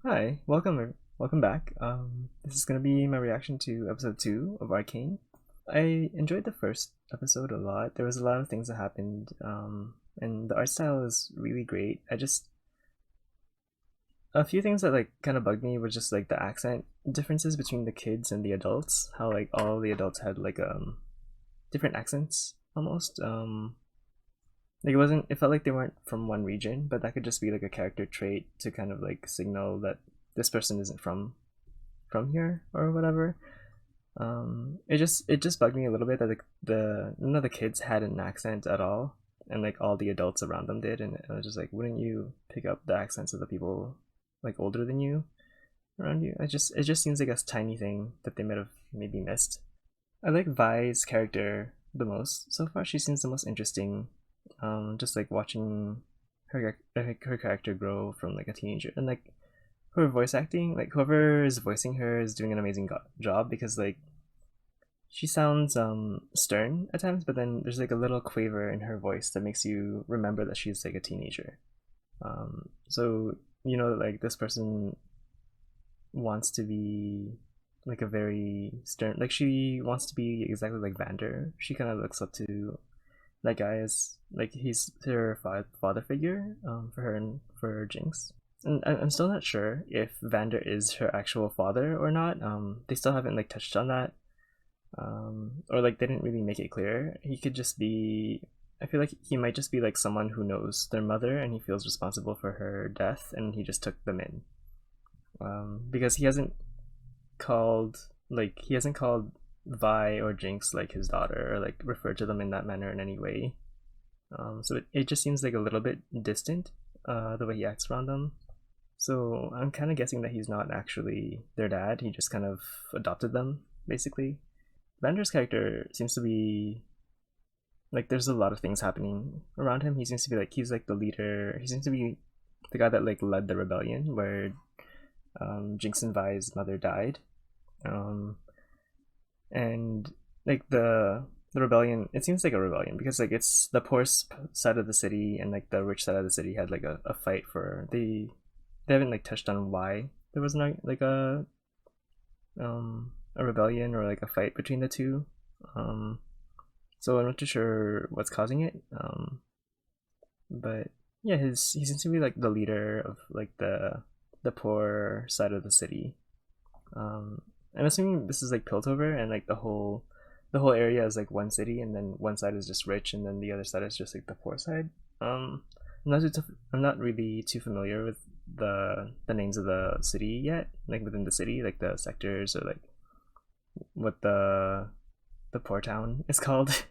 Hi, welcome back. This is gonna be my reaction to episode 2 of Arcane. I enjoyed the first episode a lot. There was a lot of things that happened, and the art style is really great. A few things that like kind of bugged me was just like the accent differences between the kids and the adults. How like all the adults had like different accents almost. Like it felt like they weren't from one region, but that could just be like a character trait to kind of like signal that this person isn't from here or whatever. It just bugged me a little bit that like the none of the kids had an accent at all, and like all the adults around them did, and I was just like, wouldn't you pick up the accents of the people like older than you around you? It just seems like a tiny thing that they might have maybe missed. I like Vi's character the most so far. She seems the most interesting. Just like watching her character grow from like a teenager, and like her voice acting, like whoever is voicing her is doing an amazing job, because like she sounds stern at times, but then there's like a little quaver in her voice that makes you remember that she's like a teenager. So you know, like this person wants to be like a very stern, like she wants to be exactly like Vander. She kind of looks up to that guy as like he's her father figure, for her and for Jinx. And I'm still not sure if Vander is her actual father or not. They still haven't like touched on that, or like they didn't really make it clear. He could just be. I feel like he might just be like someone who knows their mother and he feels responsible for her death, and he just took them in. Because he hasn't called Vi or Jinx like his daughter, or like referred to them in that manner in any way. So it just seems like a little bit distant, the way he acts around them. So I'm kind of guessing that he's not actually their dad. He just kind of adopted them, basically. Vander's character seems to be like there's a lot of things happening around him. He seems to be like he's like the leader. He seems to be the guy that like led the rebellion where Jinx and Vi's mother died. Um, and like the rebellion, it seems like a rebellion because like it's the poor side of the city and like the rich side of the city had like a fight for they haven't like touched on why there was not like a rebellion or like a fight between the two. um so I'm not too sure what's causing it. But yeah, his he seems to be like the leader of like the poor side of the city. I'm assuming this is like Piltover, and like the whole area is like one city, and then one side is just rich, and then the other side is just like the poor side. I'm not really too familiar with the names of the city yet, like within the city, like the sectors or like what the poor town is called.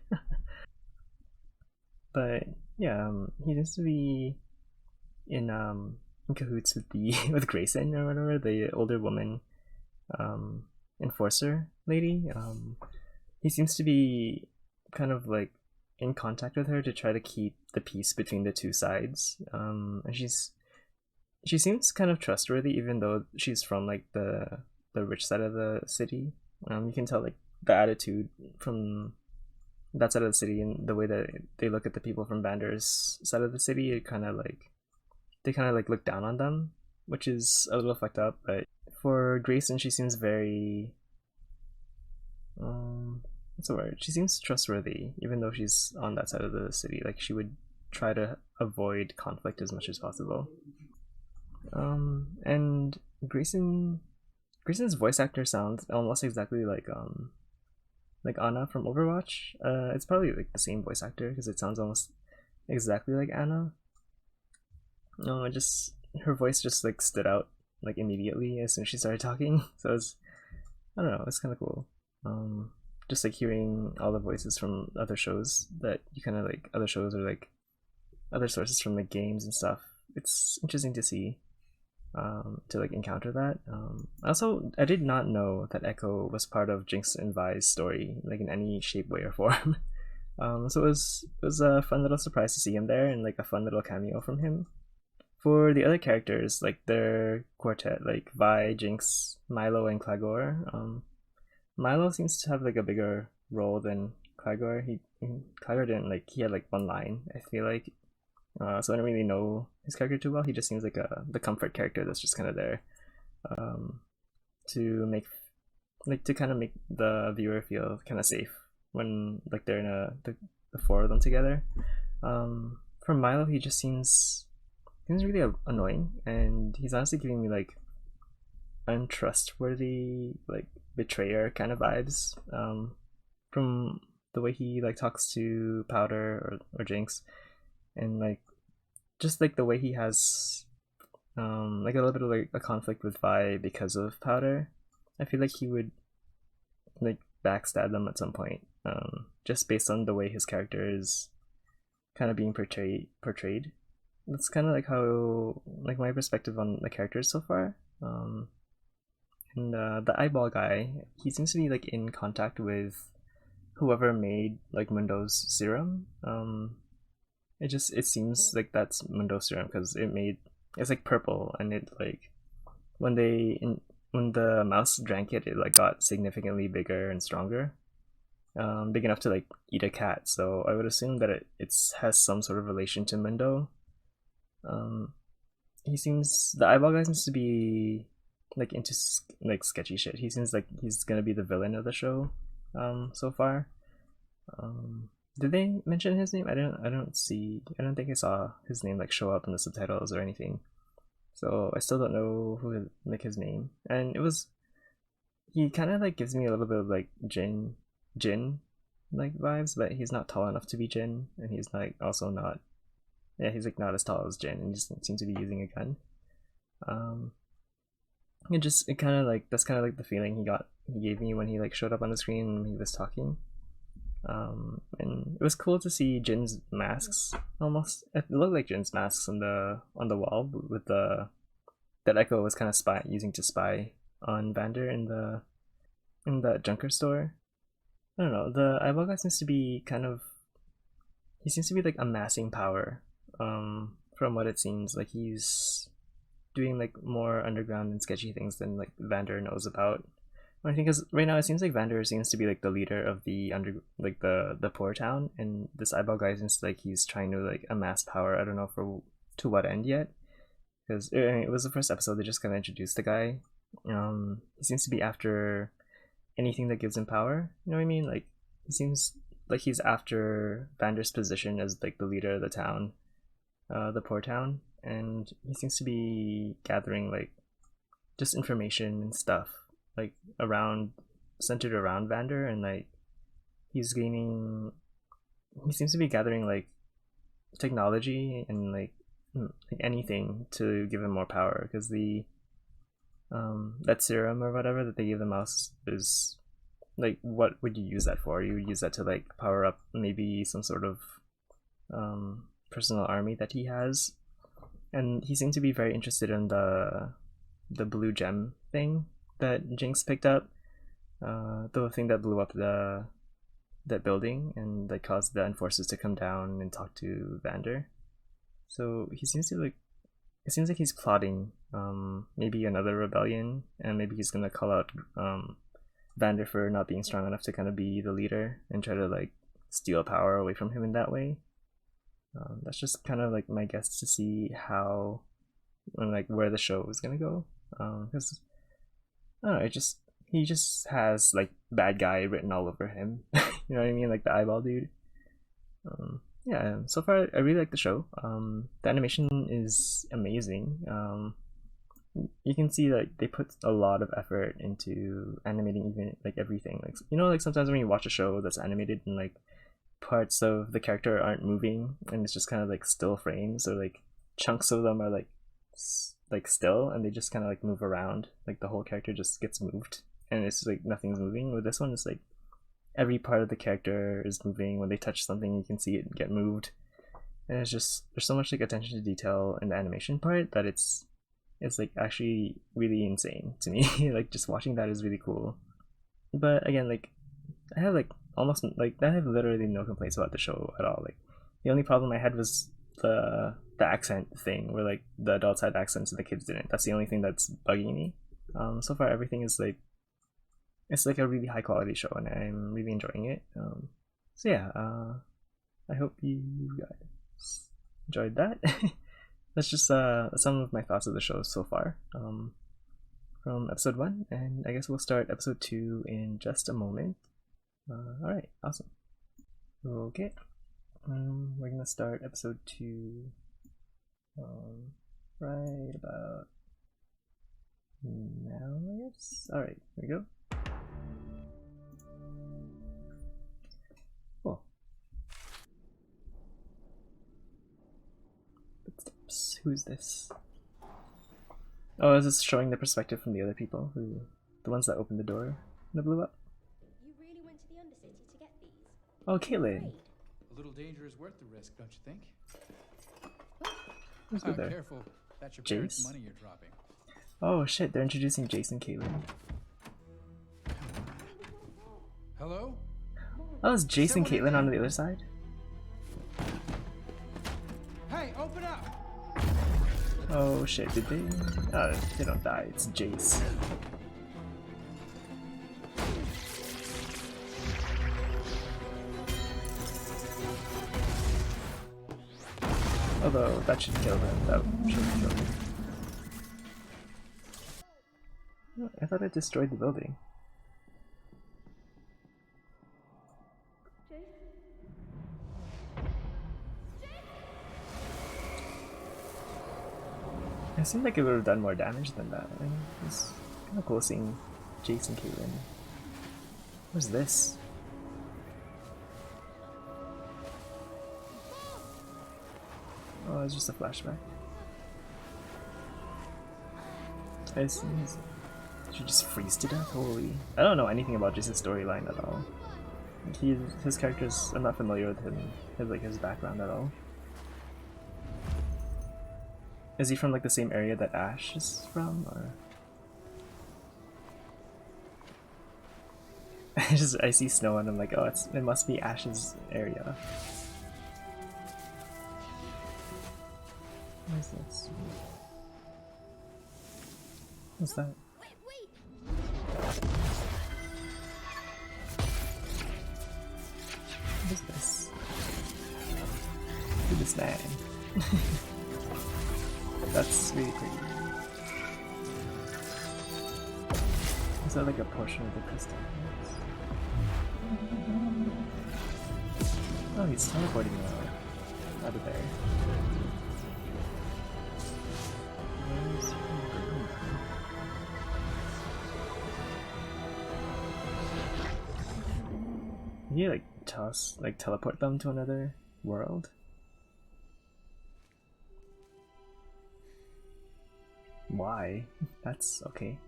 But yeah, he seems to be in cahoots with the with Greyson or whatever, the older woman, um, enforcer lady. He seems to be kind of like in contact with her to try to keep the peace between the two sides. And she seems kind of trustworthy, even though she's from like the rich side of the city. You can tell like the attitude from that side of the city and the way that they look at the people from Vander's side of the city. It kind of like they kind of like look down on them, which is a little fucked up. But for Grayson, she seems very what's the word? She seems trustworthy, even though she's on that side of the city. Like she would try to avoid conflict as much as possible. And Grayson's voice actor sounds almost exactly like Anna from Overwatch. It's probably like the same voice actor because it sounds almost exactly like Anna. No, it just her voice just like stood out like immediately as soon as she started talking. So it's I don't know, it's kind of cool. Just like hearing all the voices from other shows that you kind of like other shows or like other sources from like games and stuff. It's interesting to see, to like encounter that. Also, I did not know that Echo was part of Jinx and Vi's story, like in any shape, way, or form. So it was a fun little surprise to see him there, and like a fun little cameo from him. For the other characters, like their quartet, like Vi, Jinx, Milo, and Clagor. Milo seems to have like a bigger role than Clagor. Clagor didn't like he had like one line, I feel like, so I don't really know his character too well. He just seems like the comfort character that's just kind of there. um, to make to kind of make the viewer feel kind of safe when like they're in the four of them together. For Milo, he just seems really annoying, and he's honestly giving me like untrustworthy, like betrayer kind of vibes. From the way he like talks to Powder or Jinx, and like just like the way he has like a little bit of like a conflict with Vi because of Powder. I feel like he would like backstab them at some point. Just based on the way his character is kind of being portrayed. That's kind of like how like my perspective on the characters so far. And the eyeball guy, he seems to be like in contact with whoever made like Mundo's serum. It seems like that's Mundo's serum because it's like purple, and it like when when the mouse drank it, it like got significantly bigger and stronger, big enough to like eat a cat. So I would assume that it has some sort of relation to Mundo. The eyeball guy seems to be like into like sketchy shit. He seems like he's gonna be the villain of the show, so far. Did they mention his name? I don't think I saw his name like show up in the subtitles or anything. So I still don't know who like his name. And he kind of like gives me a little bit of like Jin like vibes, but he's not tall enough to be Jin, and he's like also not, yeah, he's like not as tall as Jin, and he just seems to be using a gun. It kind of like that's kind of like the feeling he gave me when he like showed up on the screen and he was talking. And it was cool to see Jin's masks. Almost, it looked like Jin's masks on the wall with that Echo was kind of using to spy on Vander in the Junker store. I don't know. The eyeball guy seems to be he seems to be like amassing power. From what it seems like, he's doing like more underground and sketchy things than like Vander knows about. I think because right now it seems like Vander seems to be like the leader of the the poor town, and this eyeball guy seems like he's trying to like amass power. I don't know to what end yet, because it was the first episode. They just kind of introduced the guy. He seems to be after anything that gives him power. You know what I mean? Like he seems like he's after Vander's position as like the leader of the town, the poor town, and he seems to be gathering like just information and stuff like centered around Vander, and like he seems to be gathering like technology and like anything to give him more power, because that serum or whatever that they give the mouse is like, what would you use that for? You would use that to like power up maybe some sort of personal army that he has. And he seemed to be very interested in the blue gem thing that Jinx picked up, the thing that blew up that building and like caused the enforcers to come down and talk to Vander. So he seems to like, it seems like he's plotting maybe another rebellion, and maybe he's gonna call out Vander for not being strong enough to kind of be the leader and try to like steal power away from him in that way. That's just kind of like my guess to see how and like where the show is gonna go. Because I don't know, he just has like bad guy written all over him. You know what I mean? Like the eyeball dude. Yeah, so far I really like the show. The animation is amazing. You can see like they put a lot of effort into animating even like everything. Like, you know, like sometimes when you watch a show that's animated and like parts of the character aren't moving and it's just kind of like still frames, or like chunks of them are like still, and they just kind of like move around, like the whole character just gets moved and it's like nothing's moving. With this one, it's like every part of the character is moving. When they touch something, you can see it get moved, and it's just, there's so much like attention to detail in the animation part that it's like actually really insane to me. Like just watching that is really cool. But again, like I have like almost like I have literally no complaints about the show at all. Like the only problem I had was the accent thing, where like the adults had accents and the kids didn't. That's the only thing that's bugging me. So far everything is like, it's like a really high quality show, and I'm really enjoying it. So yeah, I hope you guys enjoyed that. That's just some of my thoughts of the show so far. from episode 1, and I guess we'll start episode 2 in just a moment. Alright, awesome. Okay, we're gonna start episode 2 right about now, I guess. Alright, here we go. Cool. Footsteps. Who's this? Oh, is this showing the perspective from the other people, the ones that opened the door and it blew up? You really went to the Undercity to get these? Oh, Caitlyn. A little danger is worth the risk, don't you think? Who's good there? Careful. That's your Jayce? parents' money you're dropping. Oh shit, they're introducing Jayce and Caitlyn. Hello? Oh, is Jayce and Caitlyn on the other side? Hey, open up! Oh shit, did they? Oh, they don't die, it's Jayce. Although, that should kill them. That should kill them. Oh, I thought it destroyed the building. It seemed like it would have done more damage than that. I mean, it's kind of cool seeing Jayce and Caitlyn. What's this? Oh, it's just a flashback. I see. She just freeze to death? Holy. I don't know anything about Jayce's storyline at all. His characters, I'm not familiar with him, his background at all. Is he from like the same area that Ash is from, or? I see snow and I'm like, oh, it must be Ash's area. What is this? What's that? Wait! What is this? Look at this man. That's really pretty. Is that like a portion of the crystal? Oh, he's teleporting out of there. Can you like teleport them to another world? Why? That's okay.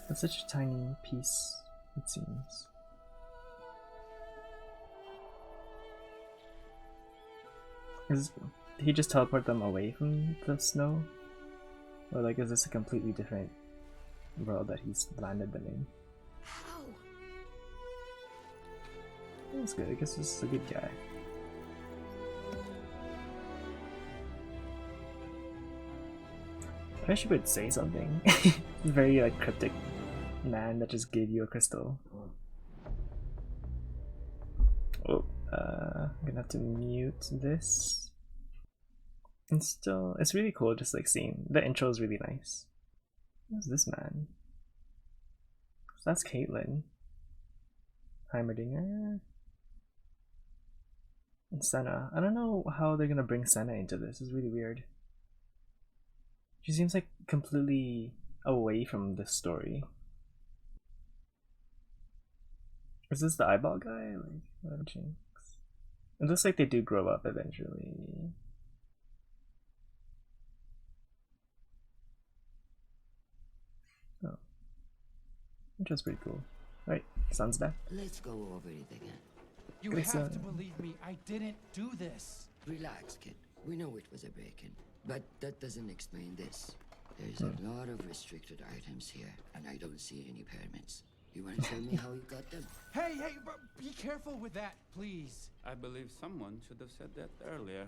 That's such a tiny piece, it seems. Did he just teleport them away from the snow? Or like, is this a completely different world that he's landed them in? How? That's good, I guess this is a good guy. I wish he would say something. Very like cryptic man that just gave you a crystal. Oh, I'm gonna have to mute this. And still, it's really cool just like seeing, the intro is really nice. Who's this man? That's Caitlyn. Heimerdinger. And Senna. I don't know how they're gonna bring Senna into this, it's really weird. She seems like completely away from this story. Is this the eyeball guy? Like, Jinx. It looks like they do grow up eventually. Oh. Which was pretty cool. Right, sun's back. Let's go over it again. You have to believe me, I didn't do this. Relax, kid. We know it was a break-in, but that doesn't explain this. There's a lot of restricted items here, and I don't see any permits. You want to tell me how you got them? Hey, be careful with that, please. I believe someone should have said that earlier.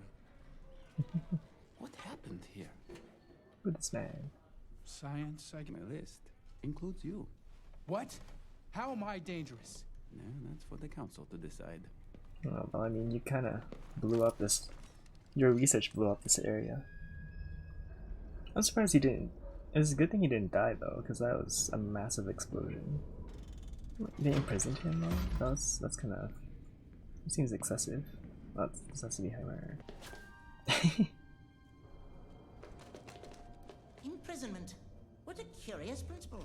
What happened here? With this man. Science, My list includes you. What? How am I dangerous? No, that's for the council to decide. Oh, well, I mean, you kind of blew up this. Your research blew up this area. I'm surprised he didn't. It's a good thing he didn't die though, because that was a massive explosion. They imprisoned him though? That's kind of. It seems excessive. Well, this has to be Heimerdinger. Imprisonment. What a curious principle.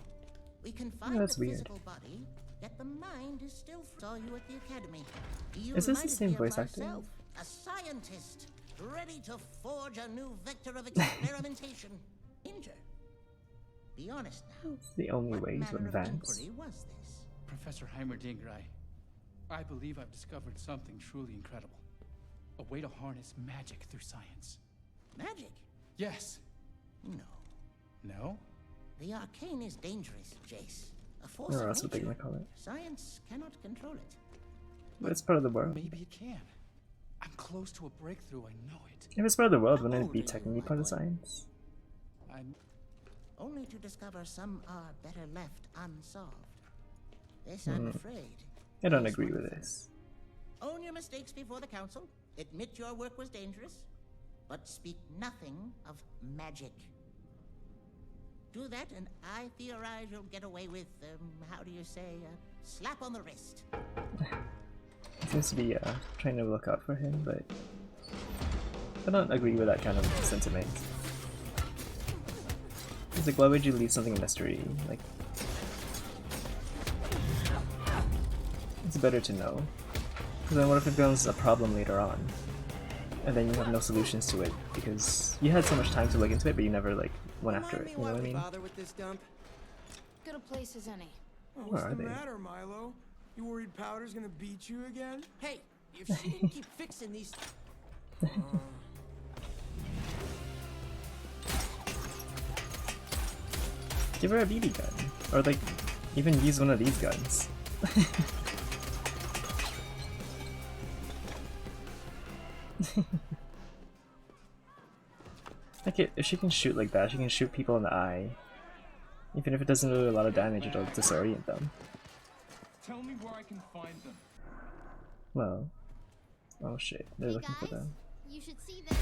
We confine that's the weird. physical body, yet the mind is still saw you at the academy. You Is this the reminded same me of voice actor? myself, a scientist, ready to forge a new vector of experimentation. Danger. Be honest now. It's the only way to What manner of advance. inquiry was this? Professor Heimerdinger, I believe I've discovered something truly incredible. A way to harness magic through science. Magic? Yes. No. No? The arcane is dangerous, Jayce. A force Or of else what they're nature. gonna call it. Science cannot control it. But it's part of the world. Maybe it can. I'm close to a breakthrough, I know it. If it's part of the world, How wouldn't it old be are you, technically my part of boy? science? I'm Only to discover some are better left unsolved. This, I'm afraid. I don't is agree one with of them. this. Own your mistakes before the council. Admit your work was dangerous, but speak nothing of magic. Do that, and I theorize you'll get away with, how do you say, a slap on the wrist. He seems to be trying to look out for him, but I don't agree with that kind of sentiment. It's like, why would you leave something a mystery? Like, it's better to know. Because then what if it becomes a problem later on? And then you have no solutions to it because you had so much time to look into it, but you never like went after it. You know what I mean? Bother with this dump? Good a place as any. Oh, Where what's are the they? matter, Milo? You worried Powder's gonna beat you again? Hey, if she didn't keep fixing these... Give her a BB gun, or like even use one of these guns. Like if she can shoot like that, she can shoot people in the eye. Even if it doesn't do a lot of damage, it'll disorient them. Tell me where I can find them. Well, oh shit, they're Hey looking for guys, them. you should see this.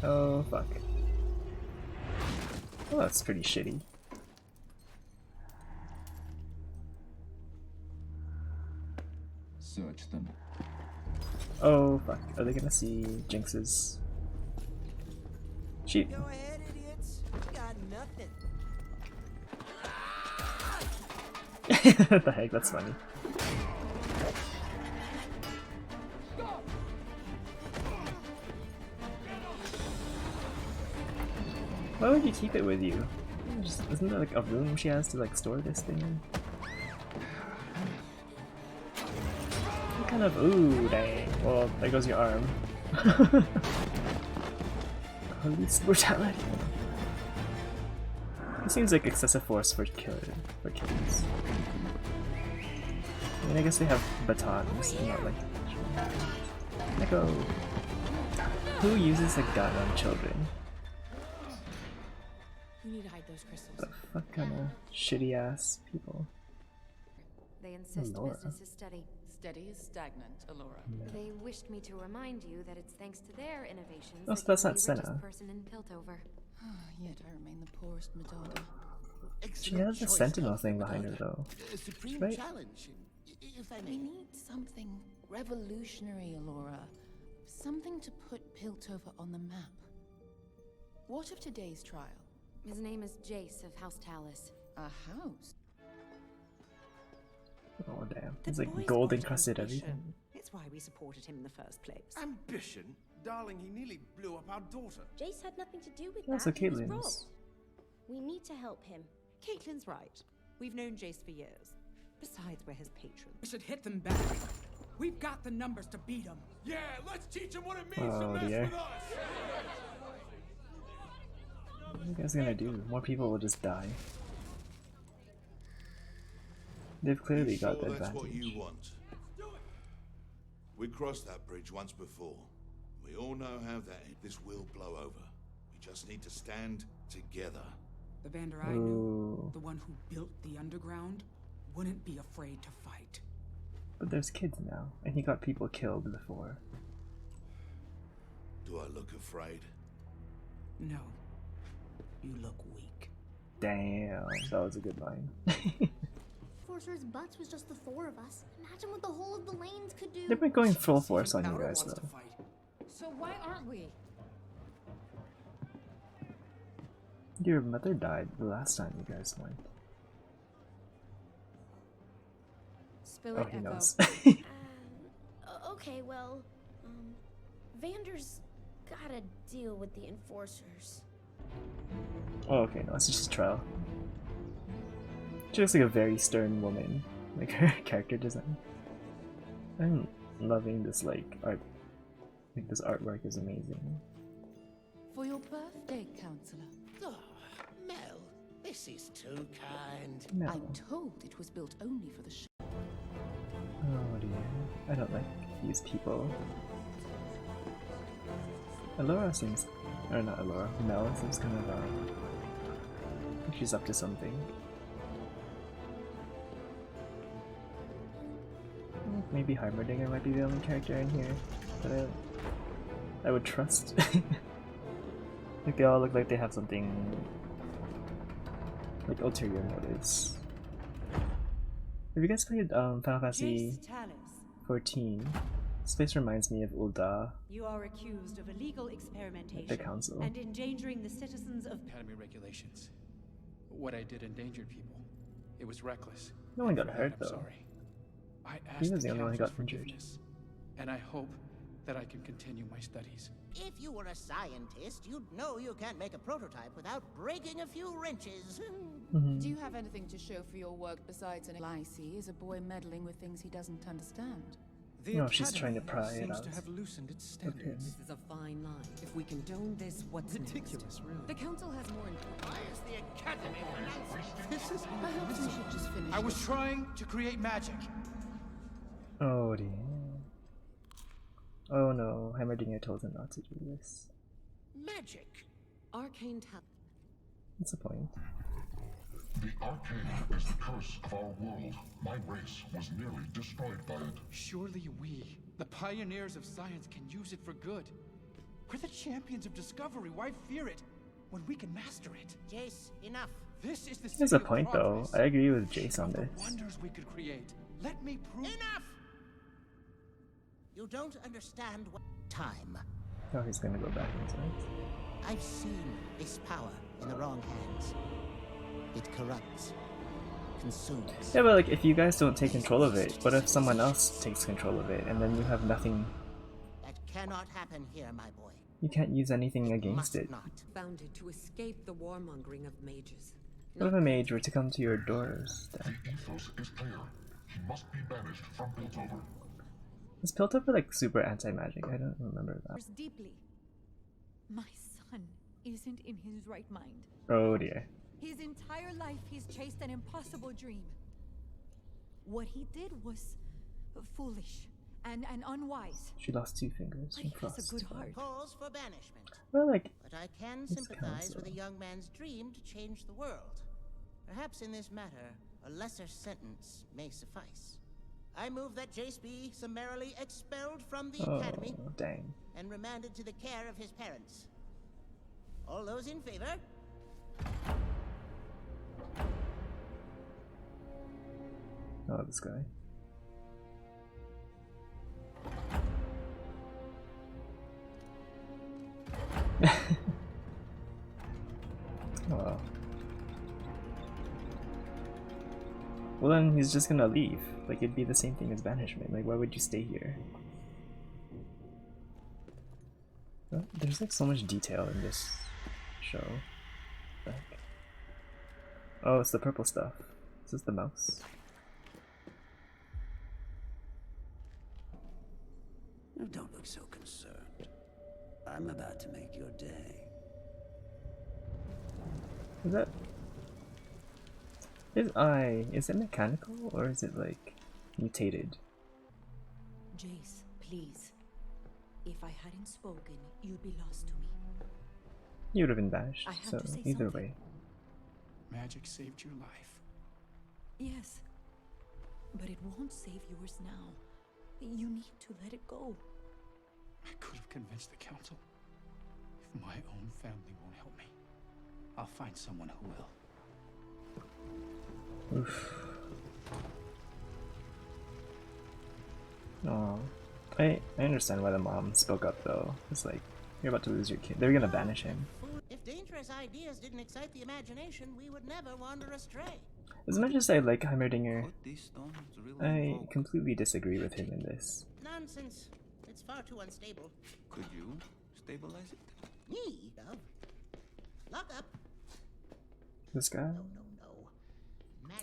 Oh fuck. Oh, that's pretty shitty. Search them. Oh fuck, are they gonna see Jinx's? Shoot. Go ahead, idiots. Got nothing. What the heck, that's funny. Why would you keep it with you? Isn't there like a room she has to like store this thing in? What kind of— ooh, dang. Well, there goes your arm. Police brutality. It seems like excessive force for kids. I mean, I guess they have batons, and not like. Echo. Who uses a gun on children? You need to hide those crystals. The fuck kind of shitty ass people. They insist Alora. business is steady. Steady is stagnant, Alora. They wished me to remind you that it's thanks to their innovations Oh, so that that's you're not the Senna. richest person in Piltover. Yet I remain the poorest Madonna. She has a sentinel thing behind her though. A supreme Right. challenge, if I We may. need something revolutionary, Alora. Something to put Piltover on the map. What of today's trial? His name is Jayce of House Talus. A house? Oh damn. The It's like boy's gold got encrusted ambition. everything. It's why we supported him in the first place. Ambition? Darling, he nearly blew up our daughter. Jayce had nothing to do with Oh, that. so He was Caitlyn's. robbed. We need to help him. Caitlyn's right. We've known Jayce for years. Besides, we're his patrons. We should hit them back. We've got the numbers to beat them. Yeah, let's teach them what it means to Oh mess dear. with us. What are you guys gonna do? More people will just die. They've clearly You got sure the that's what advantage. you want? We crossed that bridge once before. We all know how this will blow over. We just need to stand together. The Vander I knew, Ooh. the one who built the underground, wouldn't be afraid to fight. But there's kids now, and he got people killed before. Do I look afraid? No. You look weak. Damn, that was a good line. Enforcer's butts was just the 4 of us. Imagine what the whole of the lanes could do. They've been going full force on you guys though. So why aren't we? Your mother died the last time you guys went. Spill Oh, it, he Echo. knows. Okay, well, Vander's gotta deal with the enforcers. Oh, okay, no, it's just a trial. She looks like a very stern woman, like her character design. I'm loving this like art. Like this artwork is amazing. For your birthday, Counselor. Oh, Mel, this is too kind. No. I'm told it was built only for the show. Oh dear, I don't like these people. Alora seems, or not Alora, Mel seems kind of, I think she's up to something. Maybe Heimerdinger might be the only character in here that I would trust. Like they all look like they have something, like ulterior motives. Have you guys played Final Fantasy 14? This place reminds me of Ul'dah. You are accused of illegal experimentation The council. and endangering the citizens of Academy regulations. What I did endangered people. It was reckless. No one got For that, hurt I'm though. sorry. I He asked was the only one who got council's injured. forgiveness, and I hope that I can continue my studies. If you were a scientist, you'd know you can't make a prototype without breaking a few wrenches. Do you have anything to show for your work besides an I see is a boy meddling with things he doesn't understand? No, she's trying to pry it seems out. to have loosened its standards. This is a fine line. If we condone this, what's Ridiculous, really. The council has more important. Why is the Academy pronouncing This is Perhaps we should just finish. I was trying to create magic. Oh dear. Oh no, Heimerdinger told him not to do this. magic? arcane talent? What's the point? The Arcane is the curse of our world. My race was nearly destroyed by it. Surely we, the pioneers of science, can use it for good. We're the champions of discovery. Why fear it when we can master it? Jayce, enough. This is the There's city a of point though. progress. I agree with Jayce on Of the this. wonders we could create. Let me prove. Enough! You don't understand what time. Oh, he's gonna go back inside. I've seen this power in the wrong hands. It corrupts, consumes. Yeah, but like if you guys don't take control of it, what if someone else takes control of it and then you have nothing? That cannot happen here, my boy. You can't use anything against it. Founded to escape the warmongering of mages. What if a mage were to come to your doors? The ethos is clear. He must be banished from Piltover. Is Piltover like super anti-magic? I don't remember that. Deeply. My son isn't in his right mind. Oh dear. His entire life he's chased an impossible dream. What he did was foolish and unwise. She lost 2 fingers But from he has a frost. good heart. Cause for banishment. Well, like, But I can this sympathize with a council. young man's dream to change the world. Perhaps in this matter, a lesser sentence may suffice. I move that Jayce be summarily expelled from the academy Oh, dang. and remanded to the care of his parents. All those in favor? Oh, this guy. Oh well. Well then he's just gonna leave. Like it'd be the same thing as banishment. Like why would you stay here? Well, there's like so much detail in this show. Like, oh, it's the purple stuff. Is this the mouse? Oh, don't look so concerned. I'm about to make your day. Is that his eye? Is it mechanical or is it like mutated? Jayce, please. If I hadn't spoken, you'd be lost to me. You would have been banished. I have So to say either something. way. Magic saved your life. Yes. But it won't save yours now. You need to let it go. I could have convinced the council. If my own family won't help me, I'll find someone who will. Oof. Oh, I understand why the mom spoke up though. It's like, you're about to lose your kid. They're gonna banish him. If dangerous ideas didn't excite the imagination, we would never wander astray. As much as I like Heimerdinger, I completely disagree with him in this. Nonsense. It's far too unstable. Could you stabilize it? Me, Dove? Lock up. This guy?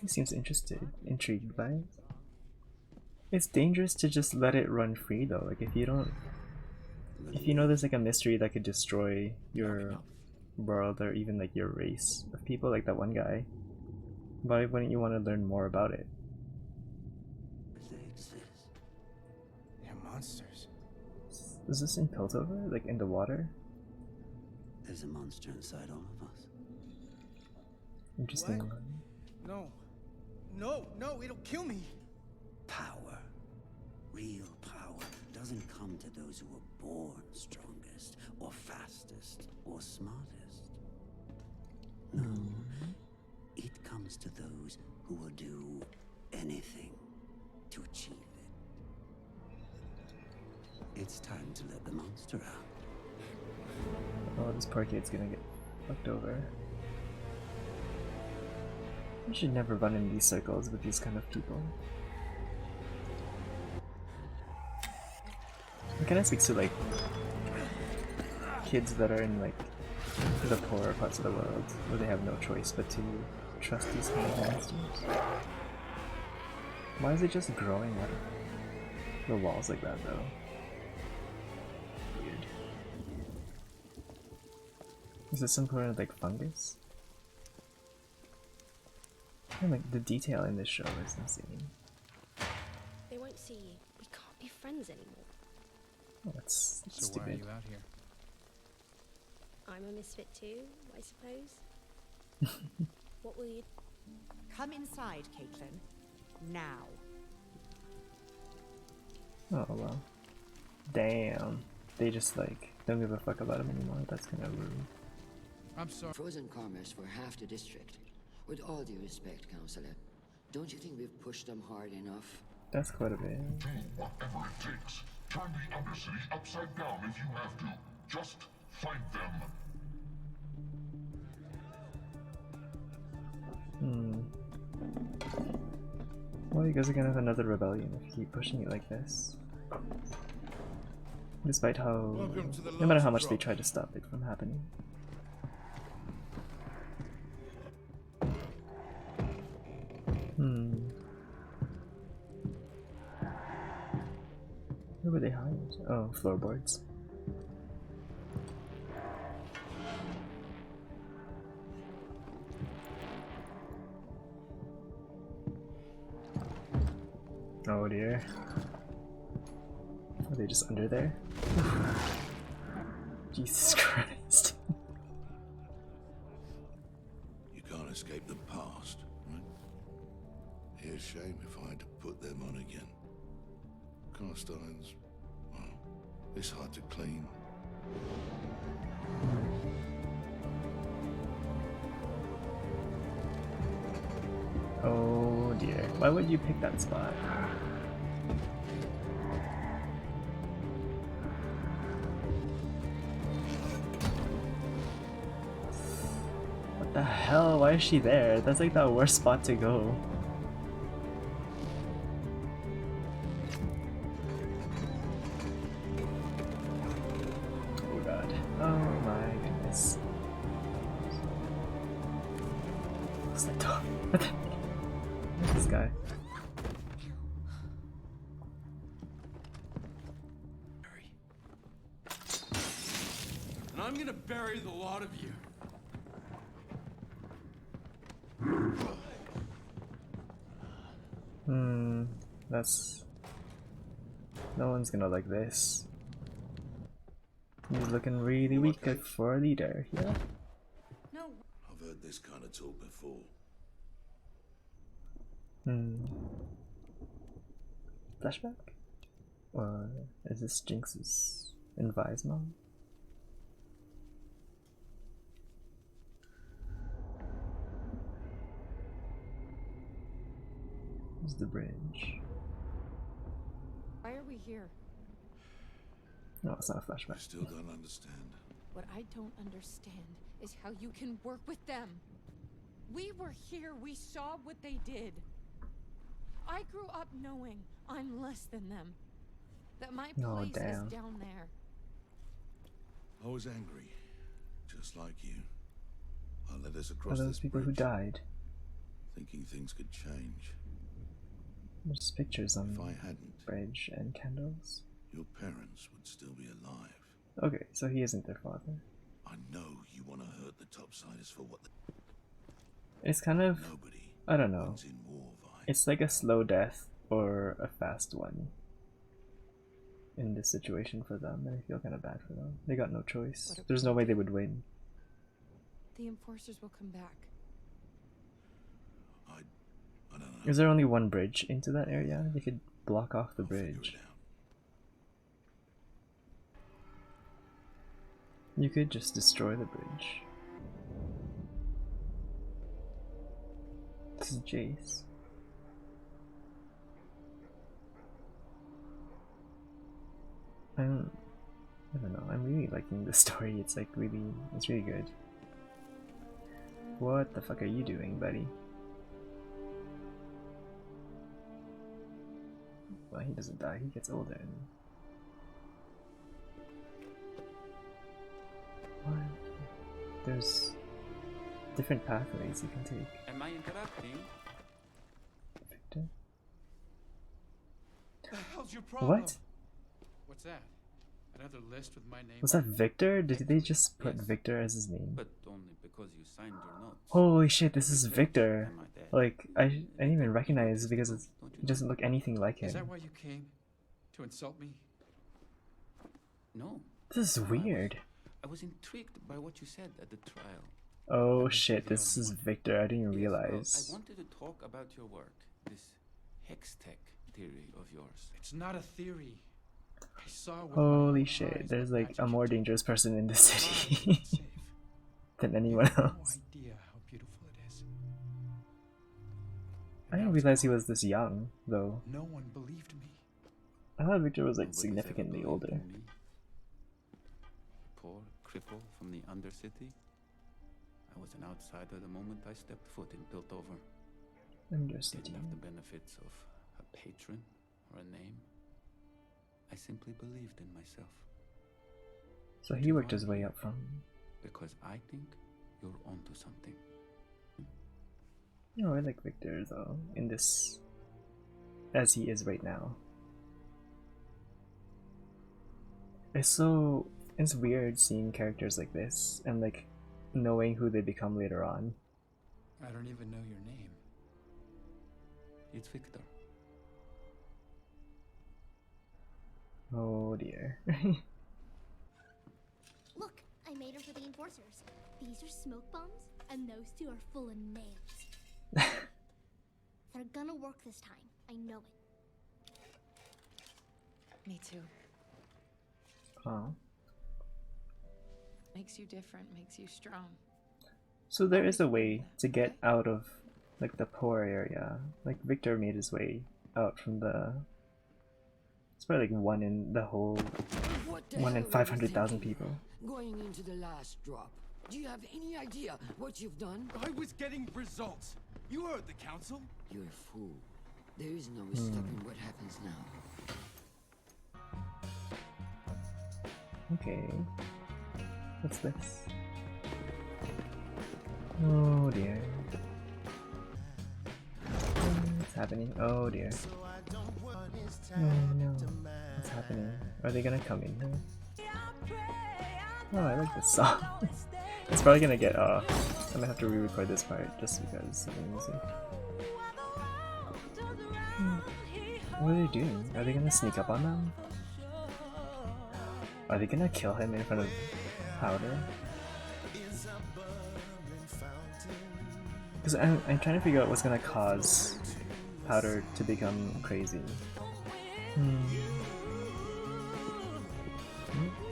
He seems intrigued by it. It's dangerous to just let it run free though. Like if you know there's like a mystery that could destroy your world or even like your race of people, like that one guy, why wouldn't you want to learn more about it? They exist. They're monsters. Is this in Piltover? Like in the water? There's a monster inside all of us. Interesting. What? No. No, no, it'll kill me. Power. Real power doesn't come to those who are born strongest, or fastest, or smartest. No. It comes to those who will do anything to achieve it. It's time to let the monster out. Oh, this poor kid's gonna get fucked over. You should never run in these circles with these kind of people. It kind of speaks to like kids that are in like the poorer parts of the world where they have no choice but to trust these kind of monsters. Why is it just growing out of the walls like that though? Weird. Is this some kind of like fungus? And like the detail in this show is insane. They won't see you. We can't be friends anymore. Oh, that's So stupid. why are you out here? I'm a misfit too, I suppose. What will you... Come inside, Caitlyn. Now. Oh well. Damn. They just like don't give a fuck about him anymore. That's kind of rude. I'm sorry. Frozen commerce for half the district. With all due respect, Counselor, don't you think we've pushed them hard enough? That's quite a bit. Do whatever it takes. Turn the Undercity upside down if you have to. Just fight them. Well, you guys are gonna have another rebellion if you keep pushing it like this. Despite how, no matter how much they try to stop it from happening. Where were they hide? Oh, floorboards. Oh dear. Are they just under there? Jesus Christ. You can't escape the past, right? It'd be a shame if I had to put them on again. Cast irons, well, it's hard to clean. Oh dear. Why would you pick that spot? What the hell? Why is she there? That's like the worst spot to go. Oh god. Oh my goodness. What's that dog? What the? What's this guy? And I'm gonna bury the lot of you. That's... No one's gonna like this. He's looking really weak for a leader, yeah? No. I've heard this kind of talk before. Flashback? Or is this Jinx's and Vi's mom? This is the bridge. Why are we here? No, it's not a flashback. I still don't understand. What I don't understand is how you can work with them. We were here, we saw what they did. I grew up knowing I'm less than them. That my place is down there. I was angry, just like you. I led us across Are those this people bridge, who died? thinking things could change. There's pictures on If I hadn't, the bridge and candles. your parents would still be alive. Okay, so he isn't their father. I know you want to hurt the topsiders for what It's kind of, I don't know. wins in war, Vi. It's like a slow death or a fast one in this situation for them, and I feel kind of bad for them. They got no choice. There's no way they would win. The enforcers will come back. I don't know. Is there only one bridge into that area? They could block off the bridge. You could just destroy the bridge. This is Jayce. I don't know, I'm really liking this story. It's like it's really good. What the fuck are you doing, buddy? Well, he doesn't die, he gets older. What? There's different pathways you can take. Am I interrupting? Viktor? The hell's your problem? What? What's that? Another list with my name? Was that Viktor? Did they just put Viktor as his name? But only because you signed your notes. Holy shit, this is Viktor! Like, I didn't even recognize it because he doesn't look anything like him. Is that why you came? To insult me? No. This is weird. I was intrigued by what you said at the trial. Oh shit, this is Viktor, I didn't realize. I wanted to talk about your work, this hex tech theory of yours. It's not a theory. I saw with Holy shit, there's like a more dangerous person in the city than anyone else. No idea how beautiful it is. I didn't realize he was this young, though. No one believed me. I thought Viktor was like significantly older. Poor cripple from the Undercity. I was an outsider the moment I stepped foot in Piltover. Undercity. Didn't have the benefits of a patron or a name. I simply believed in myself. So he worked his way up from... Because I think you're onto something. No, I like Viktor though, in this... as he is right now. It's weird seeing characters like this, and like, knowing who they become later on. I don't even know your name. It's Viktor. Oh dear. Look, I made them for the enforcers. These are smoke bombs, and those two are full of nails. They're gonna work this time. I know it. Me too. Oh. Makes you different, makes you strong. So there is a way to get out of like the poor area. Like Viktor made his way out from the... It's probably like one in the whole... 1 in 500,000 people. Going into the last drop. Do you have any idea what you've done? I was getting results. You heard the council. You're a fool. There is no stopping what happens now. Okay. What's this? Oh dear. What's happening? Oh dear. Oh no. What's happening? Are they gonna come in here? Oh, I like this song. It's probably gonna get I'm gonna have to re-record this part just because of the music. What are they doing? Are they gonna sneak up on them? Are they gonna kill him in front of Powder? Because I'm trying to figure out what's gonna cause Powder to become crazy.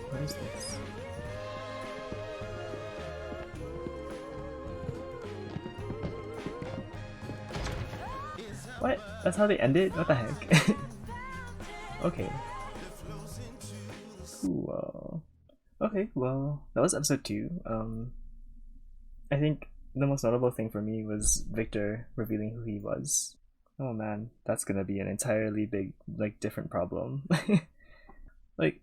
What is this? What? That's how they end it? What the heck? Okay. Cool. Okay, well, that was episode 2. I think the most notable thing for me was Viktor revealing who he was. Oh man, that's gonna be an entirely big, like, different problem. Like,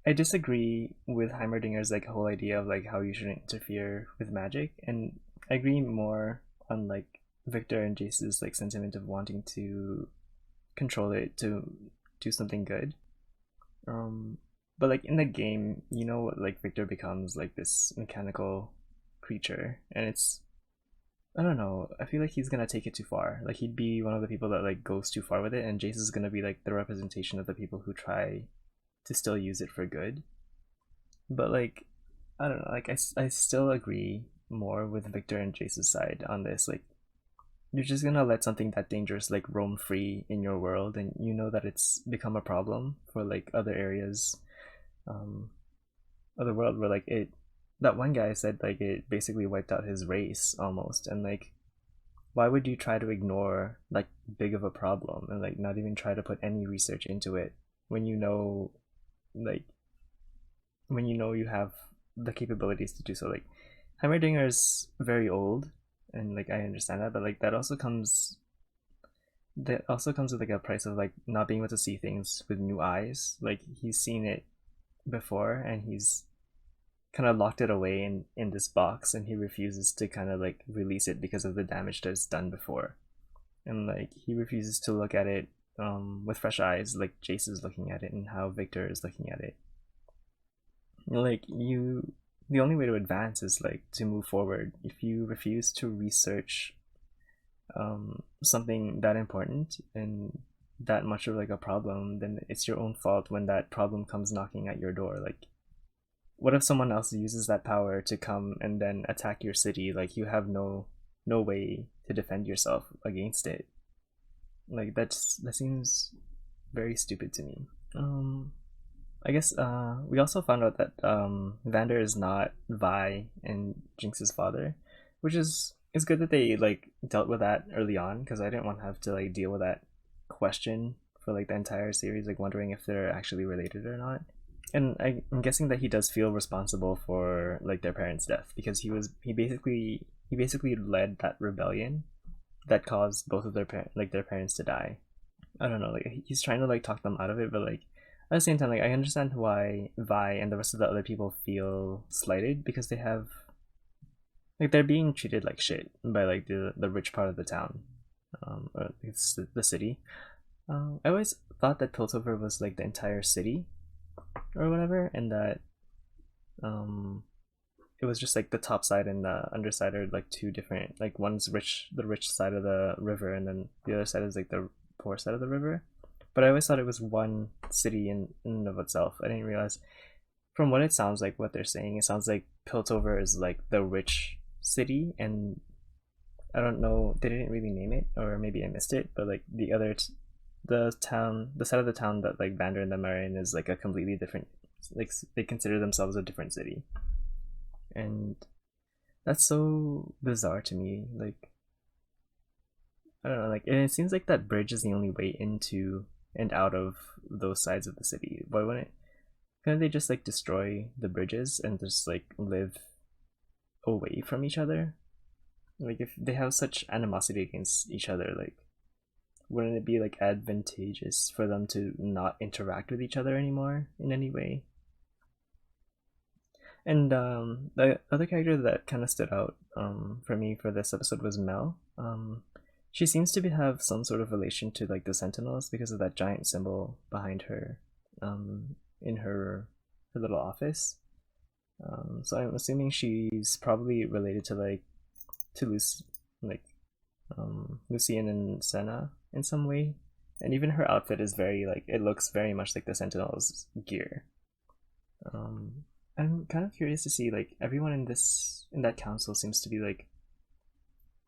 I disagree with Heimerdinger's, like, whole idea of, like, how you shouldn't interfere with magic, and I agree more on, like, Viktor and Jayce's, like, sentiment of wanting to control it to do something good. But, like, in the game, you know, like, Viktor becomes, like, this mechanical creature, and it's, I don't know, I feel like he's gonna take it too far. Like, he'd be one of the people that, like, goes too far with it, and Jayce is gonna be, like, the representation of the people who try to still use it for good. But, like, I don't know, like, I still agree more with Viktor and Jayce's side on this. Like, you're just gonna let something that dangerous, like, roam free in your world, and you know that it's become a problem for, like, other areas of the world where, like, that one guy said, like, it basically wiped out his race almost, and, like, why would you try to ignore, like, big of a problem and, like, not even try to put any research into it when you know, like, when you know you have the capabilities to do so. Like, Heimerdinger's very old, and, like, I understand that, but, like, that also comes with, like, a price of, like, not being able to see things with new eyes. Like, he's seen it before, and he's kind of locked it away in this box, and he refuses to kind of, like, release it because of the damage that's done before. And, like, he refuses to look at it with fresh eyes, like Jayce is looking at it and how Viktor is looking at it. Like, the only way to advance is, like, to move forward. If you refuse to research something that important and that much of, like, a problem, then it's your own fault when that problem comes knocking at your door. Like, what if someone else uses that power to come and then attack your city? Like, you have no way to defend yourself against it. Like, that seems very stupid to me. I guess we also found out that Vander is not Vi and Jinx's father, which is good that they, like, dealt with that early on, because I didn't want to have to, like, deal with that question for, like, the entire series, like, wondering if they're actually related or not. And I'm guessing that he does feel responsible for, like, their parents' death, because he basically led that rebellion that caused both of their parents to die. I don't know, like, he's trying to, like, talk them out of it, but, like, at the same time, like, I understand why Vi and the rest of the other people feel slighted, because they have, like, they're being treated like shit by, like, the rich part of the town, or it's the city. I always thought that Piltover was, like, the entire city or whatever, and that it was just, like, the top side and the underside are, like, two different, like, one's the rich side of the river, and then the other side is, like, the poor side of the river. But I always thought it was one city in and of itself. I didn't realize, from what it sounds like, what they're saying, it sounds like Piltover is, like, the rich city, and I don't know, they didn't really name it, or maybe I missed it, but, like, the side of the town that, like, Vander and them are in is, like, a completely different, like, they consider themselves a different city. And that's so bizarre to me. Like, I don't know, like, and it seems like that bridge is the only way into and out of those sides of the city. Why couldn't they just, like, destroy the bridges and just, like, live away from each other? Like, if they have such animosity against each other, like, wouldn't it be, like, advantageous for them to not interact with each other anymore in any way? And the other character that kind of stood out for me for this episode was Mel. She seems to have some sort of relation to, like, the Sentinels because of that giant symbol behind her in her little office. So I'm assuming she's probably related to, like, Lucian and Senna in some way. And even her outfit is very, like, it looks very much like the Sentinels' gear. I'm kind of curious to see, like, everyone in that council seems to be, like,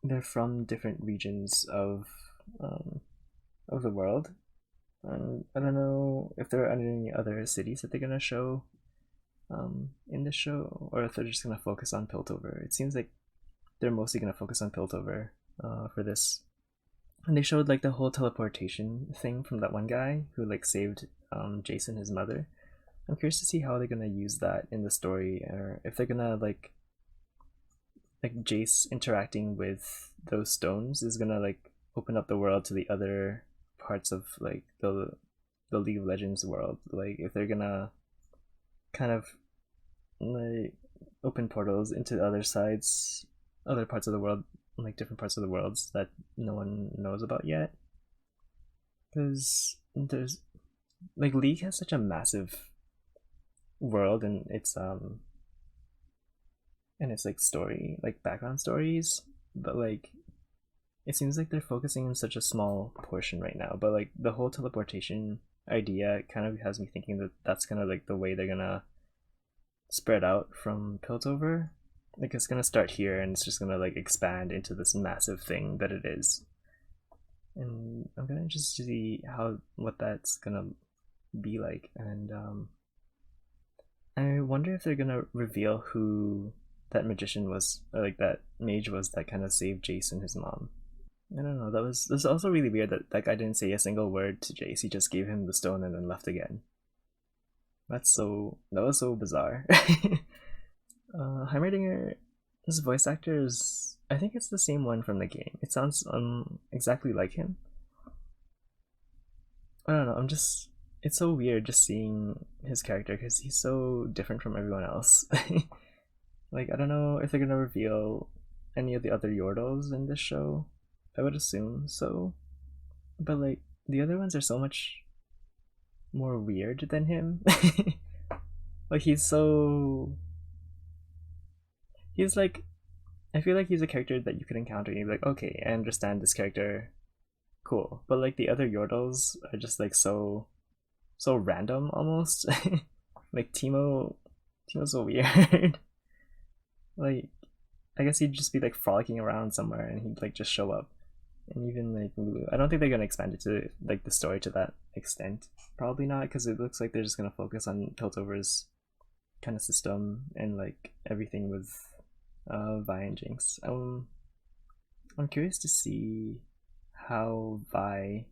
they're from different regions of the world, And I don't know if there are any other cities that they're gonna show in the show, or if they're just gonna focus on Piltover. It seems like they're mostly gonna focus on Piltover for this. And they showed like the whole teleportation thing from that one guy who like saved Jayce and his mother. I'm curious to see how they're gonna use that in the story, or if they're gonna like Jayce interacting with those stones is gonna like open up the world to the other parts of like the League of Legends world. Like if they're gonna kind of like open portals into other sides, other parts of the world, like different parts of the worlds that no one knows about yet. Because there's like League has such a massive world and it's like story, like background stories, but like it seems like they're focusing on such a small portion right now. But like the whole teleportation idea kind of has me thinking that that's gonna like the way they're gonna spread out from Piltover. Like it's gonna start here and it's just gonna like expand into this massive thing that it is. And I'm gonna just see what that's gonna be like. And I wonder if they're gonna reveal who that magician was, or like that mage was that kind of saved Jayce and his mom. I don't know. This was also really weird that that guy didn't say a single word to Jayce. He just gave him the stone and then left again. That was so bizarre. Heimerdinger, his voice actor is, I think it's the same one from the game. It sounds exactly like him. I don't know. It's so weird just seeing his character because he's so different from everyone else. Like I don't know if they're gonna reveal any of the other Yordles in this show. I would assume so, but like the other ones are so much more weird than him. Like he's like, I feel like he's a character that you could encounter and you're like, okay, I understand this character, cool. But like the other Yordles are just like so random almost. Like Teemo's so weird. Like I guess he'd just be like frolicking around somewhere and he'd like just show up. And even like Lulu, I don't think they're gonna expand it to like the story to that extent. Probably not, because it looks like they're just gonna focus on Piltover's kind of system and like everything with Vi and Jinx. I'm curious to see how Vi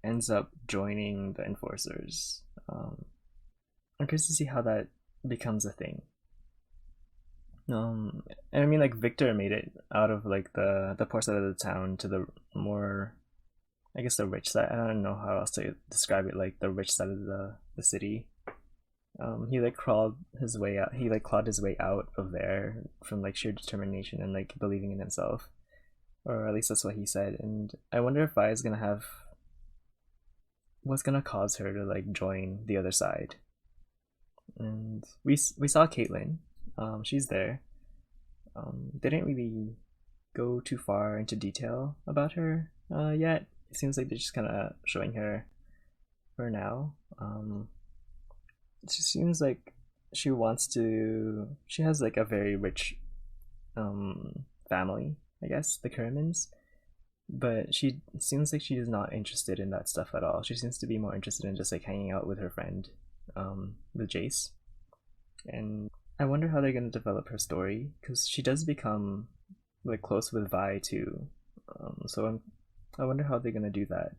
ends up joining the Enforcers. I'm curious to see how that becomes a thing. And I mean, like Viktor made it out of like the poor side of the town to the more, I guess, the rich side. I don't know how else to describe it. Like the rich side of the city. He like crawled his way out. He like clawed his way out of there from like sheer determination and like believing in himself, or at least that's what he said. And I wonder if Vi is gonna have what's gonna cause her to like join the other side. And we saw Caitlyn. She's there. They didn't really go too far into detail about her yet. It seems like they're just kind of showing her for now. It just seems like she has like a very rich family, I guess, the Kermans. But she seems like she is not interested in that stuff at all. She seems to be more interested in just like hanging out with her friend, with Jayce. And I wonder how they're going to develop her story, because she does become like close with Vi too. So I wonder how they're going to do that.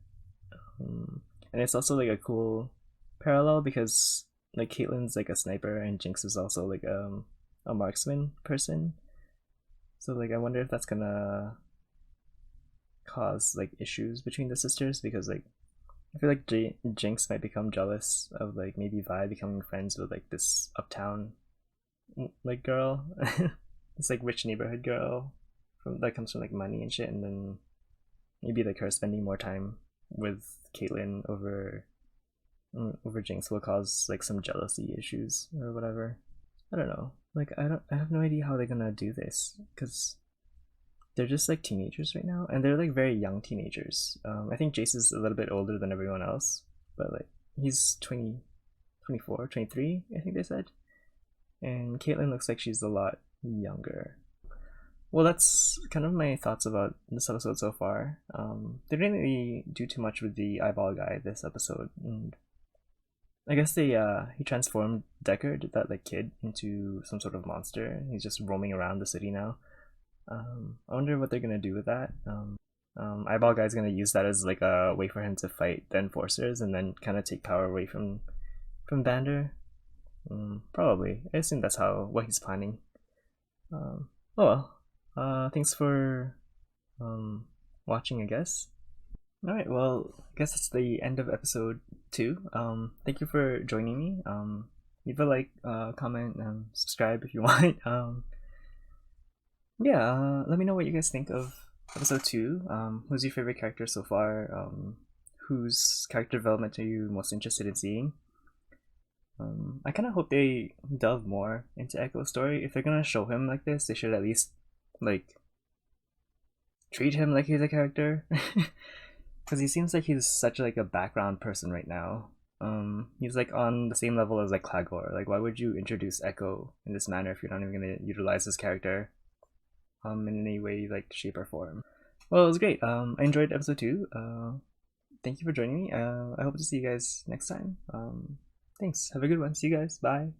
And it's also like a cool parallel because like Caitlyn's like a sniper and Jinx is also like a marksman person. So like I wonder if that's gonna cause like issues between the sisters, because like I feel like Jinx might become jealous of like maybe Vi becoming friends with like this uptown like girl, this like rich neighborhood girl that comes from like money and shit, and then maybe like her spending more time with Caitlyn over Jinx will cause like some jealousy issues or whatever. I don't know. Like I have no idea how they're gonna do this, because they're just like teenagers right now, and they're like very young teenagers. I think Jayce is a little bit older than everyone else, but like he's 24, 23, I think they said. And Caitlyn looks like she's a lot younger. well, that's kind of my thoughts about this episode so far. They didn't really do too much with the eyeball guy this episode, and I guess he transformed Deckard, that like kid, into some sort of monster. He's just roaming around the city now. I wonder what they're gonna do with that. Eyeball guy's gonna use that as like a way for him to fight the enforcers and then kind of take power away from Vander. Probably. I assume that's what he's planning. Oh well. Thanks for watching, I guess. Alright, well, I guess that's the end of episode 2. Thank you for joining me. Leave a like, comment, and subscribe if you want. Yeah, let me know what you guys think of episode 2. Who's your favorite character so far? Whose character development are you most interested in seeing? I kind of hope they delve more into Echo's story. If they're gonna show him like this, they should at least like treat him like he's a character, because he seems like he's such like a background person right now. He's like on the same level as like Clagor. Like, why would you introduce Echo in this manner if you're not even gonna utilize his character in any way, like shape or form? Well, it was great. I enjoyed episode 2. Thank you for joining me. I hope to see you guys next time. Thanks. Have a good one. See you guys. Bye.